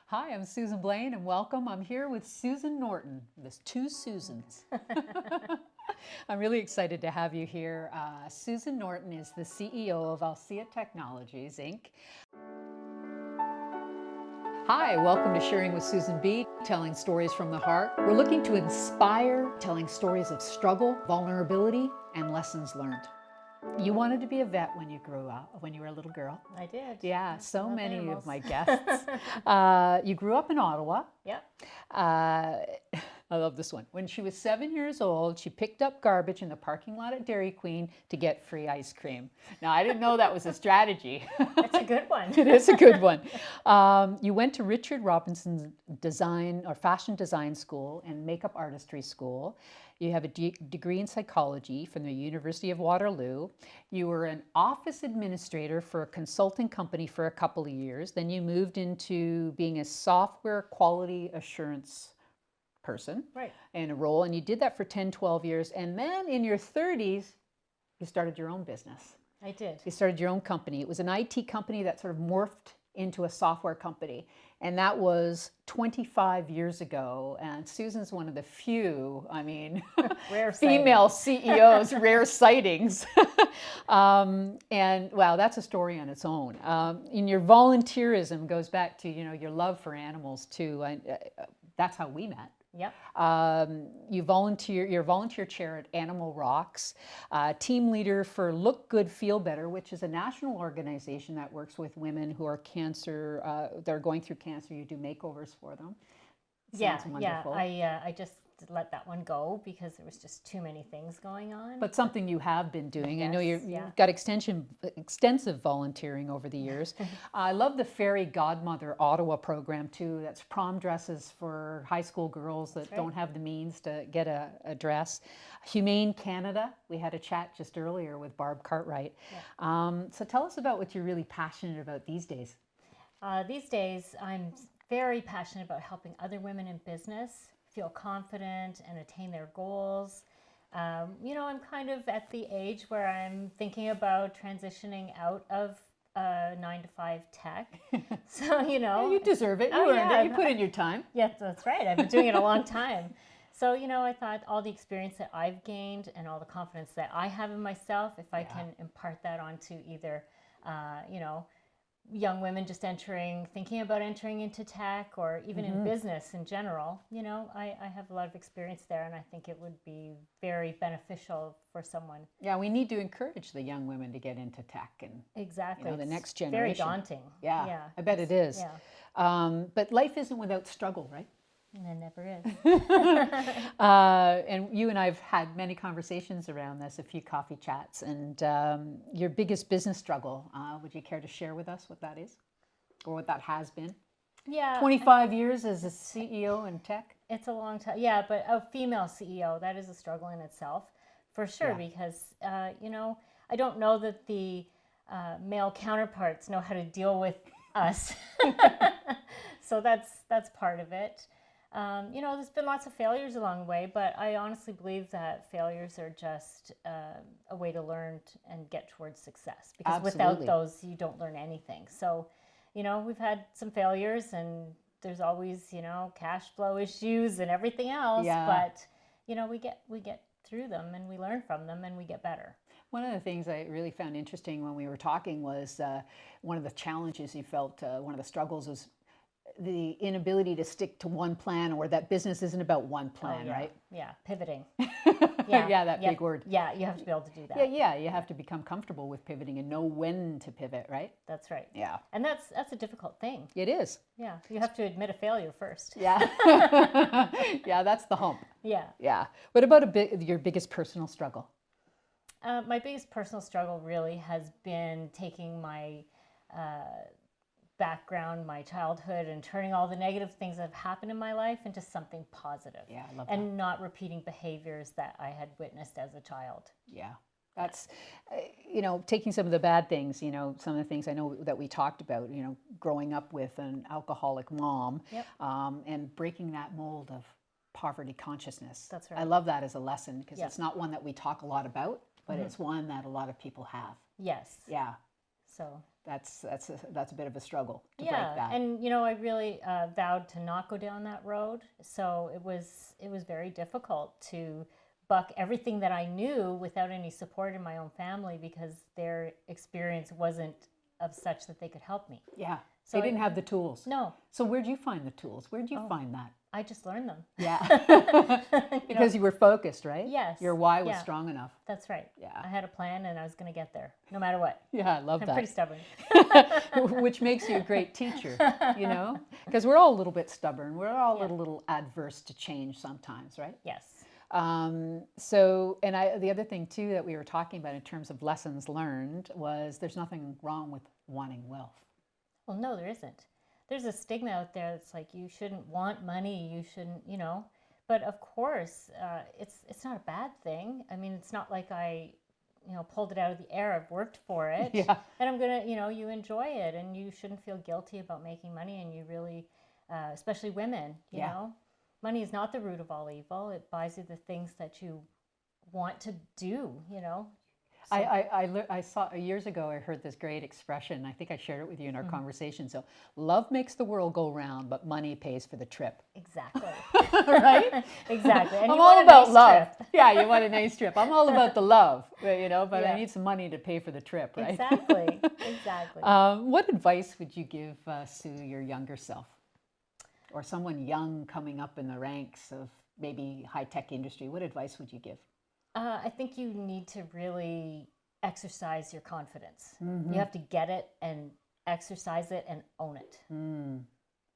Hi, I'm Susan Blaine and welcome. I'm here with Susan Norton. There's two Susans. I'm really excited to have you here. Susan Norton is the CEO of Alcia Technologies, Inc. Hi, welcome to Sharing with Susan B, telling stories from the heart. We're looking to inspire, telling stories of struggle, vulnerability, and lessons learned. You wanted to be a vet when you grew up, when you were a little girl. I did. Yeah, so many animals. of my guests. You grew up in Ottawa. Yep. I love this one. When she was 7 years old, she picked up garbage in the parking lot at Dairy Queen to get free ice cream. Now, I didn't know that was a strategy. That's a good one. It is a good one. You went to Richard Robinson's design or fashion design school and makeup artistry school. You have a degree in psychology from the University of Waterloo. You were an office administrator for a consulting company for a couple of years. Then you moved into being a software quality assurance person in a role, and you did that for 10, 12 years. And then in your 30s, you started your own business. I did. You started your own company. It was an IT company that sort of morphed into a software company. And that was 25 years ago. And Susan's one of the few, Rare female CEOs, rare sightings. And wow, that's a story on its own. And your volunteerism goes back to, your love for animals too. That's how we met. Yep. You're a volunteer chair at Animal Rocks, team leader for Look Good, Feel Better, which is a national organization that works with women who are they're going through cancer. You do makeovers for them. Sounds wonderful. Yeah. I just let that one go because there was just too many things going on. But something you have been doing. Yes, I know you've got extensive volunteering over the years. I love the Fairy Godmother Ottawa program too. That's prom dresses for high school girls that don't have the means to get a dress. Humane Canada, we had a chat just earlier with Barb Cartwright. Yeah. So tell us about what you're really passionate about these days. These days, I'm very passionate about helping other women in business feel confident and attain their goals. I'm kind of at the age where I'm thinking about transitioning out of 9-to-5 tech. So, Yeah, you deserve it. You earned it. You put in your time. Yes, that's right. I've been doing it a long time. So, I thought all the experience that I've gained and all the confidence that I have in myself, if I can impart that onto either, young women just thinking about entering into tech or even in business in general, I have a lot of experience there, and I think it would be very beneficial for someone. Yeah, we need to encourage the young women to get into tech and the next generation. Very daunting. Yeah, I bet it is. Yeah. But life isn't without struggle, right? And it never is. And you and I have had many conversations around this, a few coffee chats. And your biggest business struggle, would you care to share with us what that is? Or what that has been? Yeah. 25 years as a CEO in tech? It's a long time. Yeah, but a female CEO, that is a struggle in itself, for sure, because, I don't know that the male counterparts know how to deal with us. So that's part of it. There's been lots of failures along the way, but I honestly believe that failures are just a way to learn and get towards success. Because without those, you don't learn anything. So, we've had some failures, and there's always, cash flow issues and everything else. Yeah. But, we get through them, and we learn from them, and we get better. One of the things I really found interesting when we were talking was one of the challenges you felt, one of the struggles was the inability to stick to one plan, or that business isn't about one plan, right? Yeah, pivoting. Big word. Yeah, you have to be able to do that. Yeah, you have to become comfortable with pivoting and know when to pivot, right? That's right. Yeah. And that's a difficult thing. It is. Yeah, you have to admit a failure first. Yeah. Yeah, that's the hump. Yeah. Yeah. What about your biggest personal struggle? My biggest personal struggle really has been taking my background, my childhood, and turning all the negative things that have happened in my life into something positive. Yeah, I love that. And not repeating behaviors that I had witnessed as a child. Yeah. That's, taking some of the bad things, some of the things I know that we talked about, growing up with an alcoholic mom, and breaking that mold of poverty consciousness. That's right. I love that as a lesson because it's not one that we talk a lot about, but it's one that a lot of people have. Yes. Yeah. So that's a bit of a struggle to break Yeah, that. and I really vowed to not go down that road. So it was very difficult to buck everything that I knew without any support in my own family because their experience wasn't of such that they could help me. Yeah, So they didn't have the tools. No, So where'd you find the tools? Where'd you find that? I just learned them. Yeah, because you were focused, right? Yes. Your why was Yeah. strong enough. That's right. Yeah. I had a plan and I was going to get there, no matter what. Yeah, I love I'm that. pretty stubborn. Which makes you a great teacher, because we're all a little bit stubborn. We're all Yeah. a little adverse to change sometimes, right? Yes. So, and the other thing too that we were talking about in terms of lessons learned was there's nothing wrong with wanting wealth. Well, no, there isn't. There's a stigma out there that's like you shouldn't want money, you shouldn't, But of course, it's not a bad thing. I mean, it's not like I, pulled it out of the air. I've worked for it, Yeah. and I'm gonna, you enjoy it, and you shouldn't feel guilty about making money. And you really, especially women, you Yeah. know, money is not the root of all evil. It buys you the things that you want to do. So, I saw years ago, I heard this great expression. I think I shared it with you in our conversation. So, love makes the world go round, but money pays for the trip. exactly, Right? exactly. And I'm you all want a about nice love. trip. Yeah, you want a nice trip. I'm all about the love, but Yeah. I need some money to pay for the trip, right? Exactly, exactly. What advice would you give Sue, your younger self, or someone young coming up in the ranks of maybe high-tech industry? What advice would you give? I think you need to really exercise your confidence. You have to get it and exercise it and own it.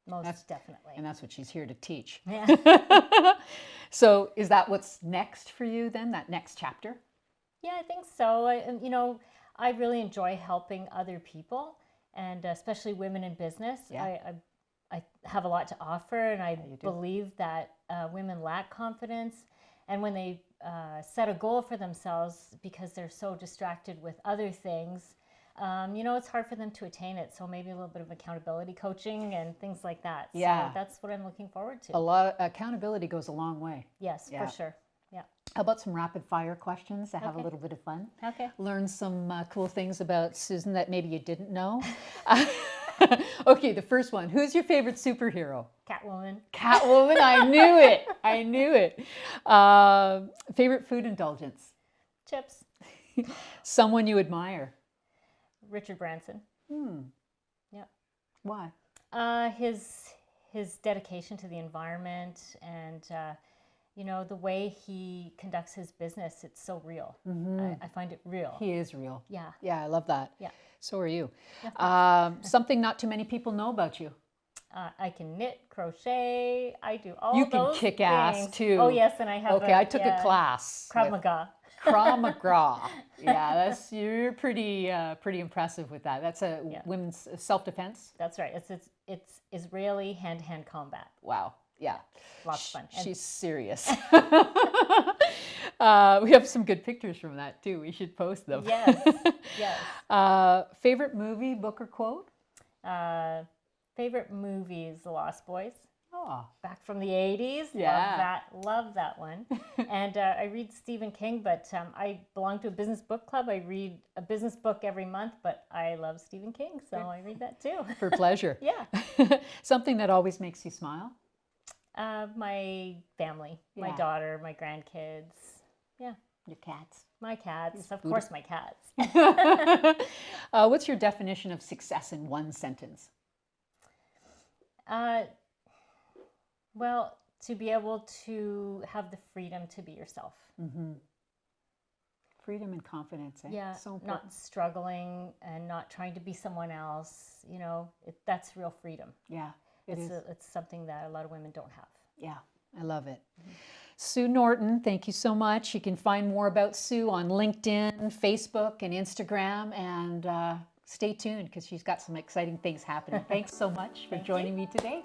Most definitely. And that's what she's here to teach. Yeah. So is that what's next for you then, that next chapter? Yeah, I think so. I really enjoy helping other people, and especially women in business. Yeah. I have a lot to offer, and I you do. believe that women lack confidence. And when they set a goal for themselves because they're so distracted with other things, it's hard for them to attain it. So maybe a little bit of accountability coaching and things like that. Yeah. So that's what I'm looking forward to. A lot of accountability goes a long way. Yes, Yeah. for sure. Yeah. How about some rapid fire questions to have a Okay. little bit of fun? Okay. Learn some cool things about Susan that maybe you didn't know. Okay, the first one. Who's your favorite superhero? Catwoman. Catwoman, I knew it. I knew it. Favorite food indulgence? Chips. Someone you admire? Richard Branson. Yeah. Why? His dedication to the environment and the way he conducts his business, it's so real. I find it real. He is real. Yeah. Yeah, I love that. Yeah. So are you. Yeah, Something not too many people know about you. I can knit, crochet. I do all You can those kick ass, things. too. Oh yes, and I have. Okay, I took a class. Krav with Maga. Krav Maga. Yeah, you're pretty impressive with that. That's a women's self-defense. That's right. It's Israeli hand-to-hand combat. Wow. Yeah. Lots of fun. And She's serious. We have some good pictures from that too. We should post them. yes, yes. Favorite movie, book, or quote? Favorite movies: The Lost Boys. Oh, Back from the 80s. Yeah. Love that one. And I read Stephen King, but I belong to a business book club. I read a business book every month, but I love Stephen King, so I read that too. for pleasure. Yeah. Something that always makes you smile? My family, my Yeah. daughter, my grandkids. Yeah. Your cats. My cats. Of course, my cats. What's your definition of success in one sentence? Well, to be able to have the freedom to be yourself. Freedom and confidence. Eh? Yeah, So important. not struggling and not trying to be someone else. That's real freedom. Yeah, it is. It's something that a lot of women don't have. Yeah, I love it. Sue Norton, thank you so much. You can find more about Sue on LinkedIn, Facebook, and Instagram, and stay tuned because she's got some exciting things happening. Thanks so much for joining me today.